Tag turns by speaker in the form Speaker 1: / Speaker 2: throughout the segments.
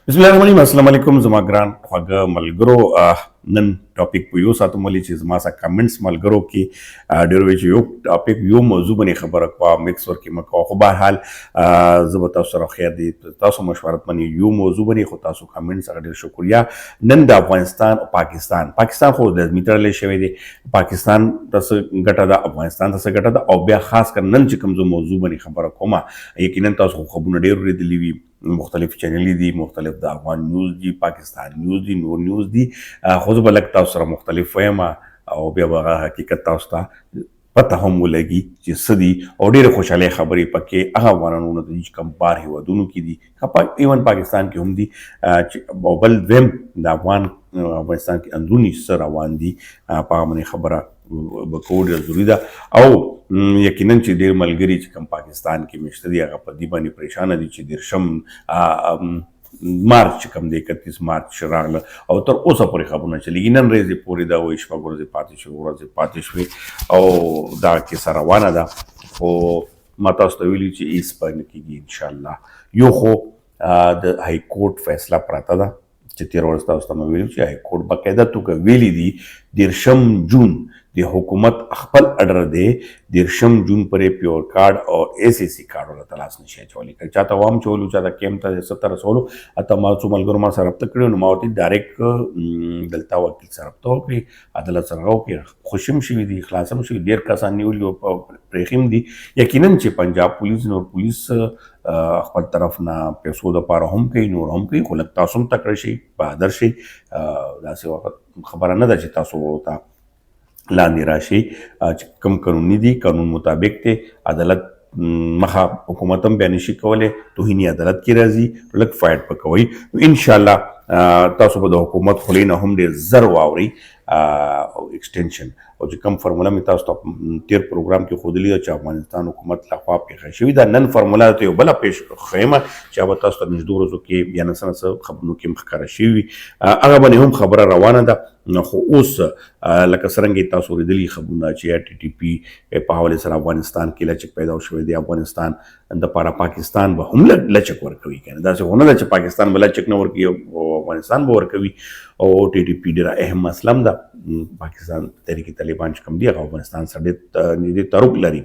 Speaker 1: बिस्मिल्लाहिर्रहमानिर्रहीम अस्सलाम वालेकुम زما ګران خواږه ملګرو نن ټاپک په یو ساتو ملي چې زما سره کمنټس ملګرو کې ډېر وی چې یو ټاپک یو موضوع باندې خبره کوه مکس ورکې مکو خو به حال زه به تاسو سره خیر دی تاسو مشورت منی یو موضوع باندې خو تاسو کمنټس سره ډېر شکریا نن د افغانستان او پاکستان خو د میټرلې شوی دی پاکستان تاسو ګټه ده افغانستان تاسو ګټه ده او بیا خاص کر نن چې کوم موضوع باندې خبره کومه یقینا تاسو خبرونه ډېر ورېدلی وي مختلف چینلې دي مختلف د افغان نیوز دي پاکستان نیوز دي نور نیوز دي خو زه به لږ تاسو سره مختلف وایم او بیا به هغه حقیقت تاسو ته پته هم ولګي چې څه دي او ډېرې خوشحالۍ خبرې پکې هغه افغانانو ته دي چې کوم بار هېوادونو کې دي ایون پاکستان کې هم دي او بل دویم د افغانستان کې اندروني څه روان دي په هغه باندې خبره به کول ډېر ضروري ده او یقینا چې ډېر ملګري چې کوم پاکستان کې مشته دي هغه په دې باندې پریشانه دي چې 10 مارچ چې کوم دی 31 مارچ راغله او تر اوسه پورې خبرونه چلېږي نن ورځې پورې دا وایي شپږ ورځې پاتې شوې او دا کیسه روانه ده خو ما تاسو ته ویلي چې هېڅ به نه کېږي انشاءالله یو خو د های کورټ فیصله پراته ده چې تېره ورځ تاسو ته مې ویلي چې های کورټ باقاعده توګه ویلي دي 10 جون د حکومت خپل اډر دی 10 جون پرې پیور کارډ او ایس ای سی کارډ ولا تلاش نشي اچولی که چاته وام چولو چاته کیم ته 70 رسولو اته ما څو ملګرو ما سره رابطه کړې نو ما ورته ډایرکټ دلته وکیل سره رابطه وکړې عدالت سره وکړې خوشم شوي دي خلاصم شوي ډېر کسان نیولي او پرېښیم دي یقینا چې پنجاب پولیس نور پولیس خپل طرف نه پیسو دپاره هم کوي نور هم کوي خو لږ تاسو هم تکړه شئ بهادر شئ داسې وخت خبره نه ده چې تاسو ورته لاندې راشي چې کوم قانوني دي قانون مطابق دی عدالت مخه حکومت هم بیا نشي کولی توهیني عدالت کې راځي لږ فایټ به کوئ انشاءالله تاسو به د حکومت خولې نه هم ډېر زر واورئ او ایکسټینشن او چې کوم فرموله مې تاسو ته تیر پروګرام کې ښودلې ده چې افغانستان حکومت لخوا پېښه شوې ده نن فرموله ته یو بله پېښ ښیمه چې هغه به تاسو ته نږدې ورځو کې یا نه څه نه څه خبرونو کې هم ښکاره شوي وي هغه باندې هم خبره روانه ده خو اوس لکه څرنګه تاسو اورېدلي خبرونه چې ټي ټي پي په حوالې سره افغانستان کې لچک پیدا شوی دی افغانستان دپاره پاکستان به هم لچک ورکوي که نه داسې خو نه ده چې پاکستان به لچک نه ورکوي او افغانستان به ورکوي او ټي ټي پي ډېره اهم مسله هم ده پاکستان تحریک طالبان چې کوم دی هغه افغانستان سره ډېر نږدې تعلق لري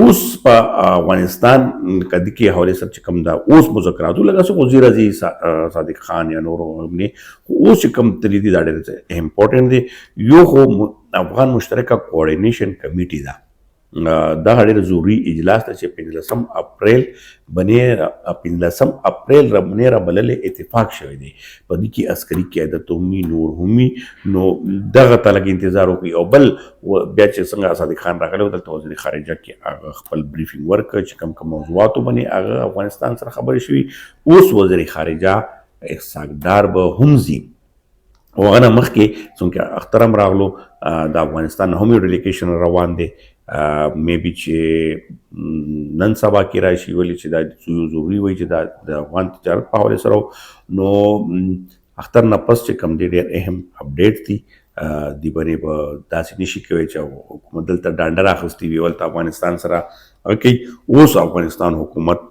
Speaker 1: اوس په افغانستان که د کې حوالې سره چې کوم ده اوس مذاکراتو لکه څه وزیر عزیز صادق خان یا نورو هم خو اوس چې کوم تللی دي دا ډېر امپورټنټ دی یو خو افغان مشترکه کوارډینیشن کمیټي ده دا ډېر ضروري اجلاس ده چې 15 اپریل باندې رابللې اتفاق شوی دی په دې کې عسکري قیادت هم نور هم نو دغه ته لږ انتظار وکړي او بل بیا چې څنګه صادق خان راغلی و دلته وزیر خارجه کې هغه خپل بریفینګ ورکړ چې کوم موضوعاتو باندې هغه افغانستان سره خبرې شوي اوس وزیر خارجه اسحاق به هم ځي او هغه نه مخکې څومره اختر هم راغلو د افغانستان هم یو ډیلیګیشن روان دی میبي چې نن سبا کې راشي ولې چې دا ضروري وایي چې د افغان تجارت په حوالې سره نو اختر نه پس چې کوم دی ډېر اهم اپډیټ دي دې باندې به داسې نشي کولی چې حکومت دلته ډانډه راخیستې وي ولته افغانستان سره هغه کوي اوس افغانستان حکومت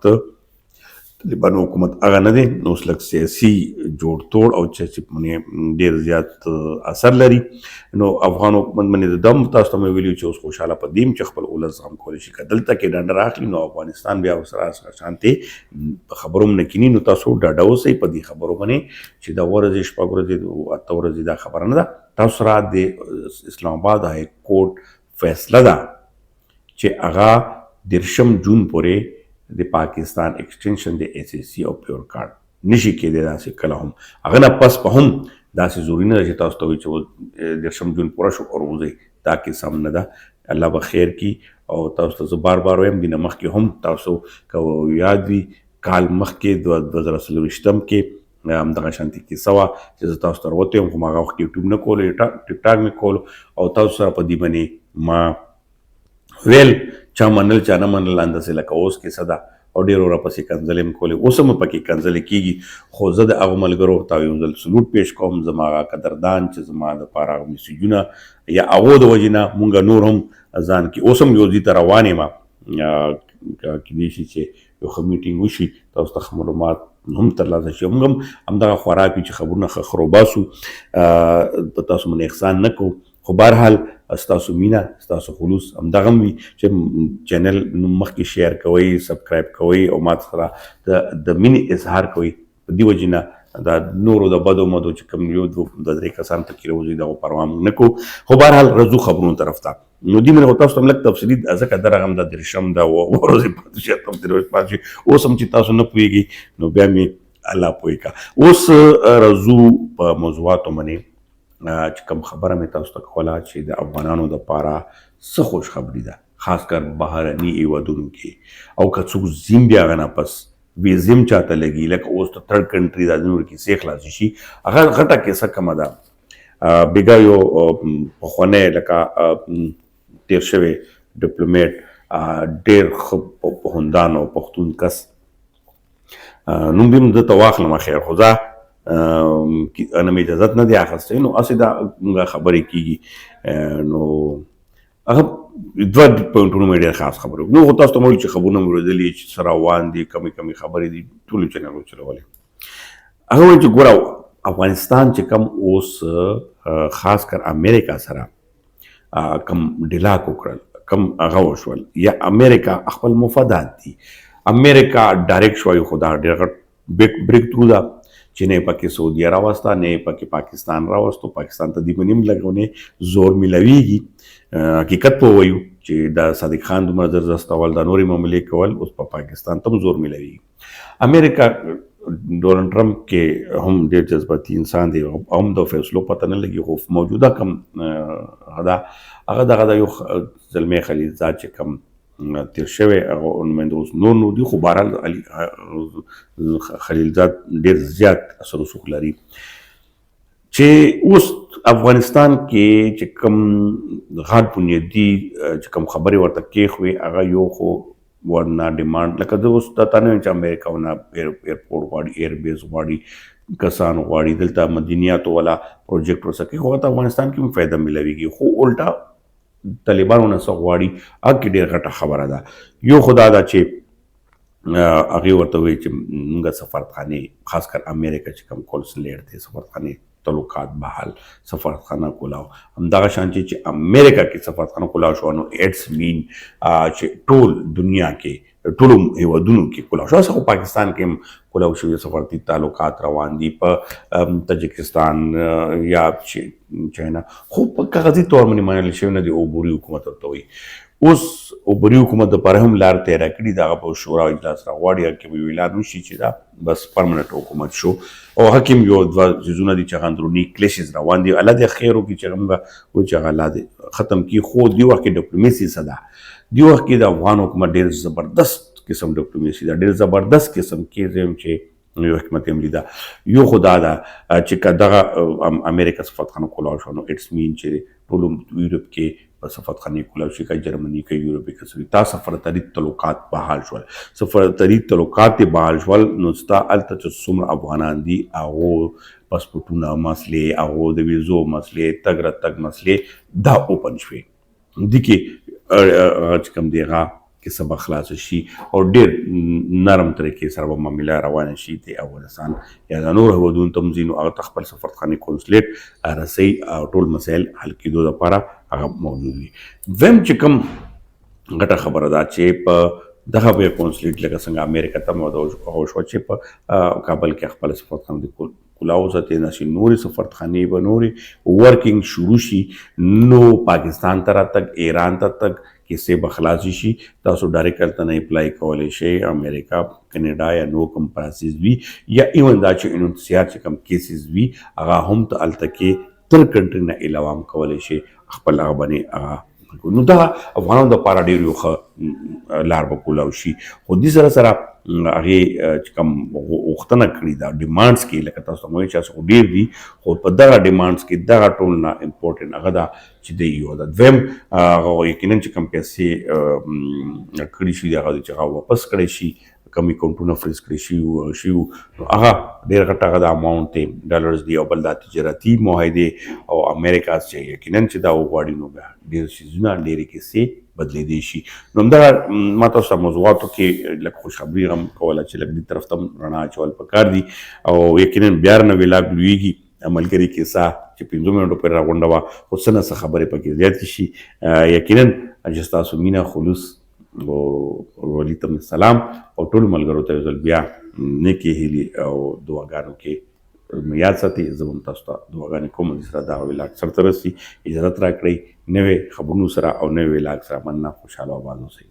Speaker 1: طالبانو حکومت هغه نه دی نو اوس لږ سیاسي جوړتوړ او چې ډېر زیات اثر لري نو افغان حکومت باندې د دم تاسو ته مې ویلي چې اوس خوشحاله په دې چې خپل ولس زغم کولی شي که دلته کې ډنډه راخلي نو افغانستان بیا ورسره شانتې په خبرو هم نه کیني نو تاسو ډاډه اوسئ په دې خبرو باندې چې دا اووه ورځې شپږ ورځې اته ورځې دا خبره نه ده تاسو سره د اسلام آباد های کورټ فیصله ده چې هغه 10 جون پورې د پاکستان ایکسټینشن د ایس ای سی او پیور کارډ نشي کېدی داسې کله هم هغه نه پس به هم داسې ضروري نه ده چې تاسو ته وایي چې 10 جون پوره شو او وځئ دا کیسه هم نه ده الله به خیر کړي او تاسو ته زه بار وایم دې نه مخکې هم تاسو که یاد وي کال مخکې 2024 کې همدغه شانتې کیسه وه چې زه تاسو ته راوتی یم خو ما هغه وخت یوټیوب نه کولو ټیک ټاک مې کولو او تاسو سره په دې باندې ما ویل چا منل چا نه منل انداسې لکه اوس کیسه ده او ډېر ورپسې کنځلې هم کولې اوس هم پکې کنځلې کېږي خو زه د هغو ملګرو ته یو ځل سلوټ پیش کوم زما هغه قدردان چې زما دپاره هغه میسیجونه یا هغو د وجې نه مونږ نور هم ځان کې اوس هم یو ځای ته روان یم کېدای شي چې یو ښه میټینګ وشي تاسو ته ښه معلومات هم ترلاسه شي موږ هم همدغه خوراک وي چې خبرونه ښه خروباسو په تاسو باندې احسان نه کوو خو بهرحال ستاسو مینه ستاسو خلوص همدغه هم وي چې چینل مخکې شیر کوئ سبسکرایب کوئ او ما سره د مینې اظهار کوئ په دې وجې نه دا نورو د بدو مدو چې کوم یو د درې کسان پکې راوځي دغه پروا موږ نه کوو خو بهرحال رځو خبرونو طرف ته نو دې مې تاسو ته هم لږ تفصیلي ځکه درغه هم د درشم دا ورځې پاتې شي اتم دروځ پاتې شي اوس هم چې تاسو نه پوهېږئ نو بیا مې الله پوهې کا اوس رځو په موضوعاتو باندې چې کوم خبره مې تاسو ته کوله چې د افغانانو دپاره څه خوش خبري ده خاص کر بهرني هیوادونو کې او که څوک ځین بیا هغه نه پس ویزم چاته لګي لکه اوس ته تھرډ کنټري دا نور کې سې خلاص شي هغه غټه کیسه کومه ده بیګا یو پخوانی لکه تیر شوی ډیپلومیټ ډېر ښه پوهندان او پښتون کس نوم به مې دته واخلم خیر خو زه انا مې اجازت نه دی اخیستی نو هسې دا خبرې کېږي نو هغه دوه پوینټونه مې ډېر خاص خبرې نو خو تاسو ته مې ویل چې خبرونه مې اورېدلي چې څه روان دي کمې کمې خبرې دي ټولو چینلو چلولې هغه وایي چې ګوره افغانستان چې کم اوس خاص کر امریکا سره کم ډیلاک وکړل کم هغه وشول یا امریکا خپل مفادات دي امریکا ډایرکټ شوی خو دا ډېر غټ بریک تھرو ده چې نه پکې سعودي راوسته نه پکې پاکستان راوستو پاکستان ته دی بنیم لګونه زور ملويږي حقیقت په وایو چې دا صادق خان دومره زرزستول دا نوري معاملې کول اوس په پاکستان ته زور ملويږي امریکا ډونالډ ټرمپ کې هم ډېر جذباتي انسان دی هم د فیصلو پته نه لګي خو موجوده کم هغه دغه یو زلمی خلیلزاد چې کم تیر شوی هغه نماینده اوس نور دي خو بهرحال خلیلزاد ډېر زیات اثر رسوخ لري چې اوس افغانستان کې چې کوم غټ بنیادي چې کوم خبرې ورته کېښوي هغه یو خو ورنه ډیمانډ لکه زه اوس تا نه وایم چې امریکا ونه ایرپورټ غواړي ایربیس غواړي کسان غواړي دلته مدنیاتو والا پروجیکټ ورسکي خو ته افغانستان کې هم فایده ملويږي خو الټا طالبانو نه څه غواړي هغه ډېر غټه خبره ده یو خدا دا چې هغې ورته وایي چې موږ سفارتخانې خاص کر امریکا چې کوم کونسلیټ دی سفارتخانې تعلقات بحال سفارتخانه کولاو همدغه شان چې امریکا کې سفارتخانه کولاو شو نو اټس مین چې ټول دنیا کې ټول هیوادونو کې کولاو شو خو پاکستان کې هم کولاو شو سفارتي تعلقات روان دي په تاجکستان یا چاینا خو په کاغذي تور باندې منل شوی نه دی عبوري حکومت ورته وایي اوس عبوري حکومت دپاره هم لار تیره کړي د هغه په شورا اجلاس راغواړي هغه کې به اعلان وشي چې دا بس پرمننټ حکومت شو او هغه کې یو دوه څیزونه دي چې هغه اندروني کلیشز روان دي الله دې خیر وکړي چې هغه موږ وایي چې هغه الله دې ختم کړي خو دې وخت کې ډیپلوماسي څه ده دې وخت کې د افغان حکومت ډېر زبردست قسم ډیپلوماسي ده ډېر زبردست قسم کې زه یم چې یو حکمت عملي ده یو خدا ده چې که دغه امریکا سفارتخانه کولاو شو نو اټس مین چې ټول یورپ کې په سفارتخانې کولاو شي که جرمني که یورپ کې سوي تا سفارتري تعلقات بحال شول سفارتري تعلقات بحال شول نو ستا هلته چې څومره افغانان دي هغو پاسپورټونه مسلې هغو د ویزو مسلې تګ راتګ مسلې دا اوپن شوې دې کې چې کوم دی هغه کې سبا خلاص شي او ډېر نرم طریقې سره به معامله روانه شي د افغانستان یا د نور هیوادونو ته هم ځي نو هغه ته خپل سفارتخانې کونسلیټ رسۍ او ټول مسایل حل کېدو دپاره هغه موجود وي دویم چې کوم غټه خبره ده چې په دغه به کونسلیټ لکه څنګه امریکا ته هغه شوه چې په کابل کې خپل سفارتخانه د کولاو ساتي نه شي نورې سفارتخانې به نورې ورکینګ شروع شي نو پاکستان ته راتګ ایران ته تګ کیسې به خلاصې شي تاسو ډایرکټ هلته نه اپلای کولی شئ امریکا کینیډا یا نور کوم پراسیز وي یا ایون دا چې انتسیار چې کوم کیسز وي هغه هم ته هلته کې تر کنټري نه علاوه هم کولی شئ خپل هغه باندې هغه نو دا افغانانو دپاره ډېر یو ښه لار به کولاو شي خو دې سره سره هغې چې کوم غوښتنه کړې ده ډیمانډس کې لکه تاسو ته مو وایي چې هسې خو ډېر دي خو په دغه ډیمانډس کې دغه ټول نه امپورټنټ هغه ده چې دی یو ده دویم هغه یقینا چې کوم پیسې کړي شي هغه چې هغه واپس کړی شي کم اکاونټونه فریز کړي شي نو هغه ډېر غټ هغه د اماونټ دی ډالرز دي او بل دا تجارتي معاهدې او امریکا چې یقینا چې دا وغواړي نو بیا ډېر څیزونه ډېرې کیسې بدلېدی شي. نو همدغه ما تاسو ته موضوعاتو کې لږ خوشخبري هم کوله چې لږ دې طرف ته هم رڼا اچول پکار دي او یقینا بیا نه ویلاګ لویږي ملګري کیسه چې 5 منټو پورې راغونډه وه خو څه نه څه خبرې پکې زیاتې شي. یقینا چې ستاسو مینه خلوص او ورولي ته سلام او ټولو ملګرو ته یو ځل بیا نیکې هیلې او دعاګانو کې یاد ساتئ. زه به هم تاسو ته دعاګانې کوم چې سره دغه ویلاګ سرته رسي. اجازت راکړئ نوې خبرونو سره او نوې ویلاګ سره مننه. خوشحاله او آباد اوسئ.